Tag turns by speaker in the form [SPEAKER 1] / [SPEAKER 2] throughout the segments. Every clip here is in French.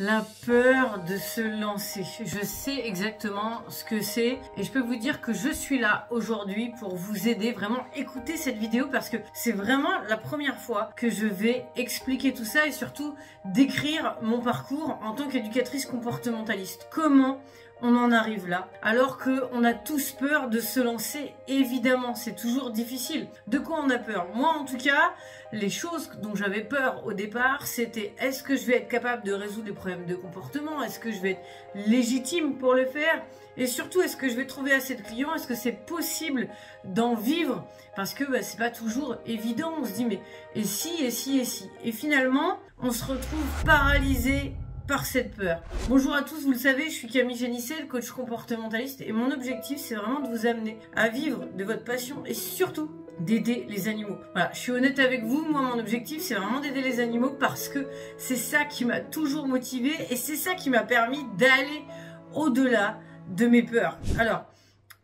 [SPEAKER 1] La peur de se lancer. Je sais exactement ce que c'est et je peux vous dire que je suis là aujourd'hui pour vous aider. Vraiment, écoutez cette vidéo parce que c'est vraiment la première fois que je vais expliquer tout ça et surtout décrire mon parcours en tant qu'éducatrice comportementaliste. Comment on en arrive là, alors qu'on a tous peur de se lancer, évidemment, c'est toujours difficile. De quoi on a peur? Moi, en tout cas, les choses dont j'avais peur au départ, c'était est-ce que je vais être capable de résoudre les problèmes de comportement? Est-ce que je vais être légitime pour le faire? Et surtout, est-ce que je vais trouver assez de clients? Est-ce que c'est possible d'en vivre? Parce que c'est pas toujours évident, on se dit mais et si, et si, et si? Et finalement, on se retrouve paralysé par cette peur. Bonjour à tous, vous le savez, je suis Camille Génisset, coach comportementaliste et mon objectif c'est vraiment de vous amener à vivre de votre passion et surtout d'aider les animaux. Voilà, je suis honnête avec vous, moi mon objectif c'est vraiment d'aider les animaux parce que c'est ça qui m'a toujours motivée et c'est ça qui m'a permis d'aller au-delà de mes peurs. Alors,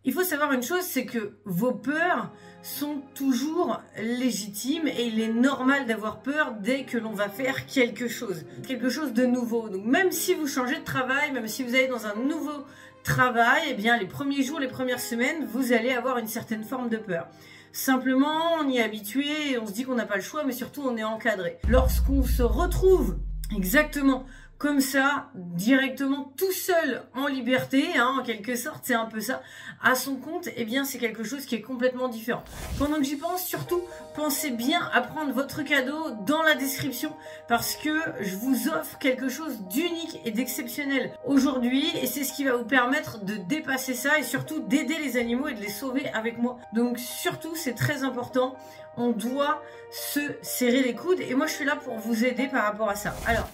[SPEAKER 1] il faut savoir une chose, c'est que vos peurs sont toujours légitimes et il est normal d'avoir peur dès que l'on va faire quelque chose de nouveau. Donc même si vous changez de travail, même si vous allez dans un nouveau travail, eh bien les premiers jours, les premières semaines, vous allez avoir une certaine forme de peur. Simplement, on y est habitué et on se dit qu'on n'a pas le choix, mais surtout on est encadré. Lorsqu'on se retrouve exactement comme ça, directement tout seul en liberté, en quelque sorte, c'est un peu ça, à son compte, eh bien c'est quelque chose qui est complètement différent. Pendant que j'y pense, surtout, pensez bien à prendre votre cadeau dans la description parce que je vous offre quelque chose d'unique et d'exceptionnel aujourd'hui et c'est ce qui va vous permettre de dépasser ça et surtout d'aider les animaux et de les sauver avec moi. Donc surtout, c'est très important, on doit se serrer les coudes et moi je suis là pour vous aider par rapport à ça. Alors,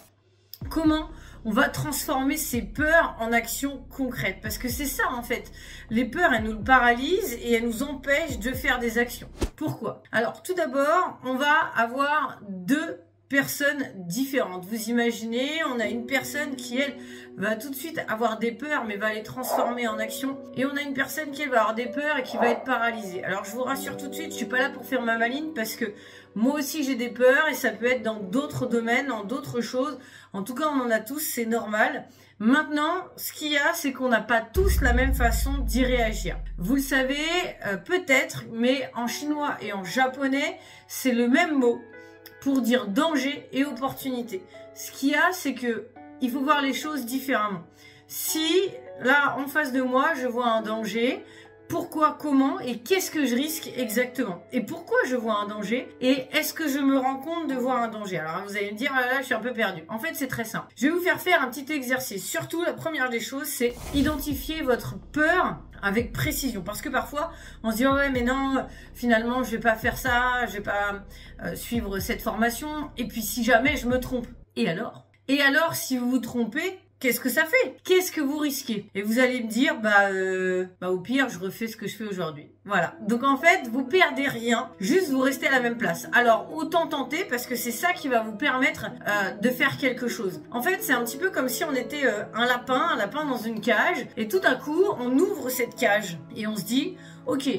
[SPEAKER 1] comment on va transformer ces peurs en actions concrètes? Parce que c'est ça en fait. Les peurs, elles nous paralysent et elles nous empêchent de faire des actions. Pourquoi? Alors tout d'abord, on va avoir deux personnes différentes. Vous imaginez, on a une personne qui, elle, va tout de suite avoir des peurs, mais va les transformer en action. Et on a une personne qui, elle, va avoir des peurs et qui va être paralysée. Alors, je vous rassure tout de suite, je suis pas là pour faire ma maline parce que moi aussi, j'ai des peurs et ça peut être dans d'autres domaines, dans d'autres choses. En tout cas, on en a tous, c'est normal. Maintenant, ce qu'il y a, c'est qu'on n'a pas tous la même façon d'y réagir. Vous le savez, peut-être, mais en chinois et en japonais, c'est le même mot pour dire danger et opportunité. Ce qu'il y a, c'est que il faut voir les choses différemment. Si, là, en face de moi, je vois un danger, pourquoi, comment et qu'est-ce que je risque exactement? Et pourquoi je vois un danger? Et est-ce que je me rends compte de voir un danger? Alors, vous allez me dire, ah là, je suis un peu perdu. En fait, c'est très simple. Je vais vous faire un petit exercice. Surtout, la première des choses, c'est identifier votre peur avec précision. Parce que parfois, on se dit, oh ouais, mais non, finalement, je vais pas faire ça, je vais pas suivre cette formation. Et puis, si jamais je me trompe, et alors? Et alors, si vous vous trompez, qu'est-ce que ça fait? Qu'est-ce que vous risquez? Et vous allez me dire, au pire, je refais ce que je fais aujourd'hui. Voilà. Donc en fait, vous perdez rien, juste vous restez à la même place. Alors autant tenter parce que c'est ça qui va vous permettre de faire quelque chose. En fait, c'est un petit peu comme si on était un lapin dans une cage et tout d'un coup, on ouvre cette cage et on se dit, ok,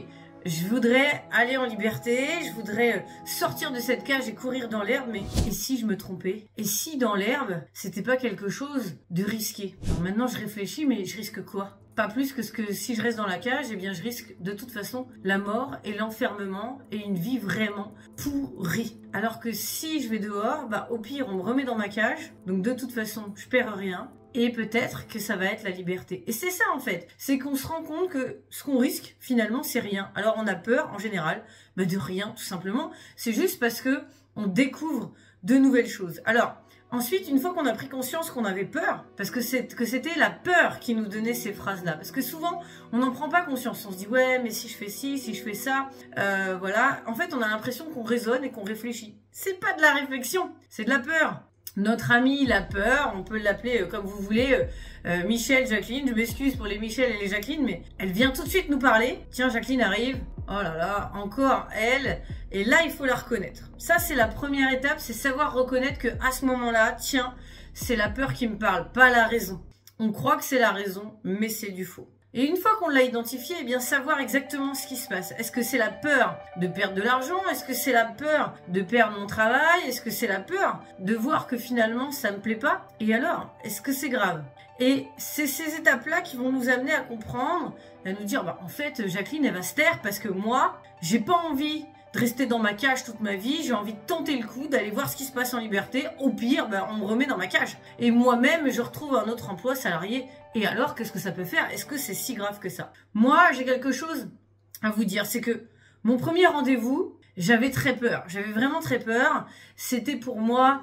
[SPEAKER 1] je voudrais aller en liberté, je voudrais sortir de cette cage et courir dans l'herbe, mais et si je me trompais? Et si dans l'herbe, c'était pas quelque chose de risqué? Alors maintenant je réfléchis, mais je risque quoi? Pas plus que ce que si je reste dans la cage, eh bien je risque de toute façon la mort et l'enfermement et une vie vraiment pourrie. Alors que si je vais dehors, au pire on me remet dans ma cage, donc de toute façon je perds rien. Et peut-être que ça va être la liberté. Et c'est ça en fait, c'est qu'on se rend compte que ce qu'on risque finalement c'est rien. Alors on a peur en général de rien tout simplement, c'est juste parce que on découvre de nouvelles choses. Alors ensuite, une fois qu'on a pris conscience qu'on avait peur, parce que c'était la peur qui nous donnait ces phrases-là, parce que souvent on n'en prend pas conscience, on se dit ouais mais si je fais ci, si je fais ça, voilà. En fait on a l'impression qu'on raisonne et qu'on réfléchit. C'est pas de la réflexion, c'est de la peur. Notre ami la peur, on peut l'appeler comme vous voulez, Michel, Jacqueline, je m'excuse pour les Michel et les Jacqueline, mais elle vient tout de suite nous parler. Tiens, Jacqueline arrive, oh là là, encore elle, et là il faut la reconnaître. Ça c'est la première étape, c'est savoir reconnaître que à ce moment-là, tiens, c'est la peur qui me parle, pas la raison. On croit que c'est la raison, mais c'est du faux. Et une fois qu'on l'a identifié, eh bien savoir exactement ce qui se passe. Est-ce que c'est la peur de perdre de l'argent? Est-ce que c'est la peur de perdre mon travail? Est-ce que c'est la peur de voir que finalement ça me plaît pas? Et alors, est-ce que c'est grave? Et c'est ces étapes-là qui vont nous amener à comprendre, à nous dire, bah en fait, Jacqueline, elle va se taire parce que moi, j'ai pas envie de rester dans ma cage toute ma vie, j'ai envie de tenter le coup, d'aller voir ce qui se passe en liberté. Au pire, ben, on me remet dans ma cage. Et moi-même, je retrouve un autre emploi salarié. Et alors, qu'est-ce que ça peut faire? Est-ce que c'est si grave que ça? Moi, j'ai quelque chose à vous dire, c'est que mon premier rendez-vous, j'avais très peur. J'avais vraiment très peur. C'était pour moi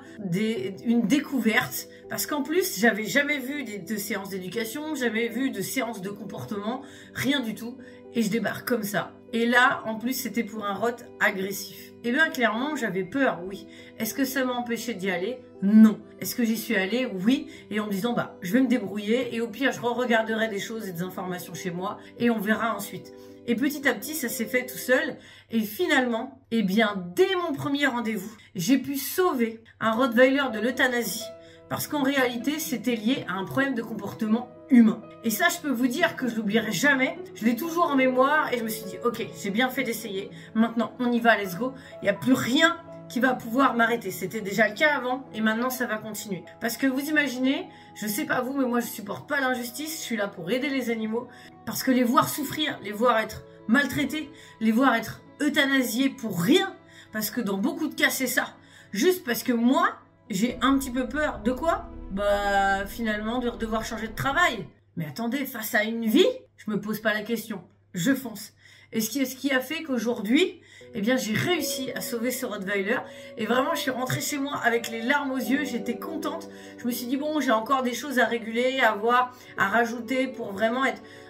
[SPEAKER 1] une découverte. Parce qu'en plus, j'avais jamais vu de séances d'éducation, j'avais vu de séances de comportement, rien du tout. Et je débarque comme ça. Et là, en plus, c'était pour un rot agressif. Et bien, clairement, j'avais peur, oui. Est-ce que ça m'a empêché d'y aller? Non. Est-ce que j'y suis allée? Oui. Et en me disant, bah, je vais me débrouiller. Et au pire, je re-regarderai des choses et des informations chez moi. Et on verra ensuite. Et petit à petit, ça s'est fait tout seul. Et finalement, eh bien, dès mon premier rendez-vous, j'ai pu sauver un Rottweiler de l'euthanasie. Parce qu'en réalité, c'était lié à un problème de comportement humain. Et ça, je peux vous dire que je l'oublierai jamais. Je l'ai toujours en mémoire et je me suis dit, ok, j'ai bien fait d'essayer. Maintenant, on y va, let's go. Il n'y a plus rien qui va pouvoir m'arrêter. C'était déjà le cas avant et maintenant, ça va continuer. Parce que vous imaginez, je sais pas vous, mais moi, je supporte pas l'injustice. Je suis là pour aider les animaux. Parce que les voir souffrir, les voir être maltraités, les voir être euthanasiés pour rien. Parce que dans beaucoup de cas, c'est ça. Juste parce que moi, j'ai un petit peu peur de quoi? Bah, finalement, de devoir changer de travail. Mais attendez, face à une vie, je me pose pas la question. Je fonce. Et ce qui a fait qu'aujourd'hui, eh bien, j'ai réussi à sauver ce Rottweiler. Et vraiment, je suis rentrée chez moi avec les larmes aux yeux. J'étais contente. Je me suis dit, bon, j'ai encore des choses à réguler, à voir, à rajouter pour vraiment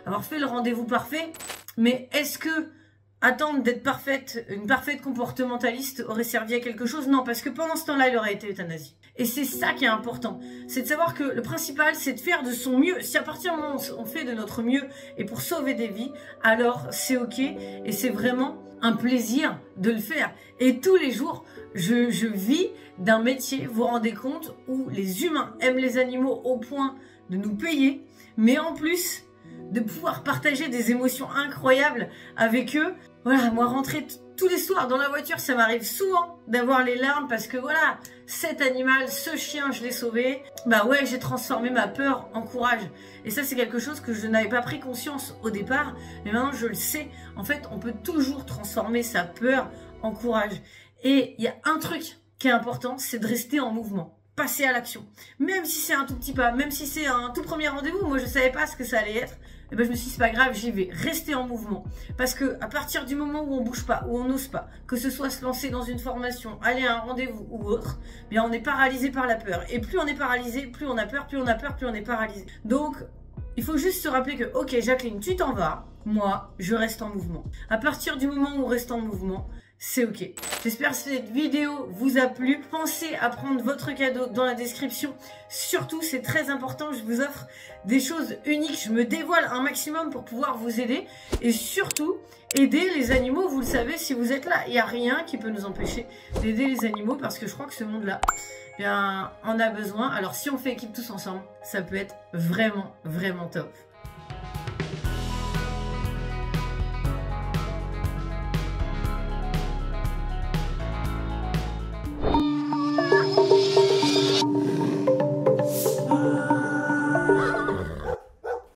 [SPEAKER 1] avoir fait le rendez-vous parfait. Mais est-ce que attendre d'être une parfaite comportementaliste aurait servi à quelque chose? Non, parce que pendant ce temps-là, il aurait été euthanasié. Et c'est ça qui est important. C'est de savoir que le principal, c'est de faire de son mieux. Si à partir du moment où on fait de notre mieux et pour sauver des vies, alors c'est ok. Et c'est vraiment un plaisir de le faire. Et tous les jours, je vis d'un métier, vous vous rendez compte, où les humains aiment les animaux au point de nous payer, mais en plus de pouvoir partager des émotions incroyables avec eux. Voilà, moi rentrer tous les soirs dans la voiture, ça m'arrive souvent d'avoir les larmes parce que voilà, cet animal, ce chien, je l'ai sauvé. Bah ouais, j'ai transformé ma peur en courage. Et ça, c'est quelque chose que je n'avais pas pris conscience au départ, mais maintenant je le sais. En fait, on peut toujours transformer sa peur en courage. Et il y a un truc qui est important, c'est de rester en mouvement. Passer à l'action. Même si c'est un tout petit pas, même si c'est un tout premier rendez-vous, moi je savais pas ce que ça allait être. Et ben je me suis dit, c'est pas grave, j'y vais, rester en mouvement. Parce que à partir du moment où on bouge pas, où on n'ose pas, que ce soit se lancer dans une formation, aller à un rendez-vous ou autre, bien on est paralysé par la peur. Et plus on est paralysé, plus on a peur, plus on a peur, plus on est paralysé. Donc, il faut juste se rappeler que, ok Jacqueline, tu t'en vas, moi, je reste en mouvement. À partir du moment où on reste en mouvement, c'est ok. J'espère que cette vidéo vous a plu. Pensez à prendre votre cadeau dans la description. Surtout, c'est très important, je vous offre des choses uniques. Je me dévoile un maximum pour pouvoir vous aider. Et surtout, aider les animaux. Vous le savez, si vous êtes là, il n'y a rien qui peut nous empêcher d'aider les animaux. Parce que je crois que ce monde-là, bien, en a besoin. Alors, si on fait équipe tous ensemble, ça peut être vraiment, vraiment top.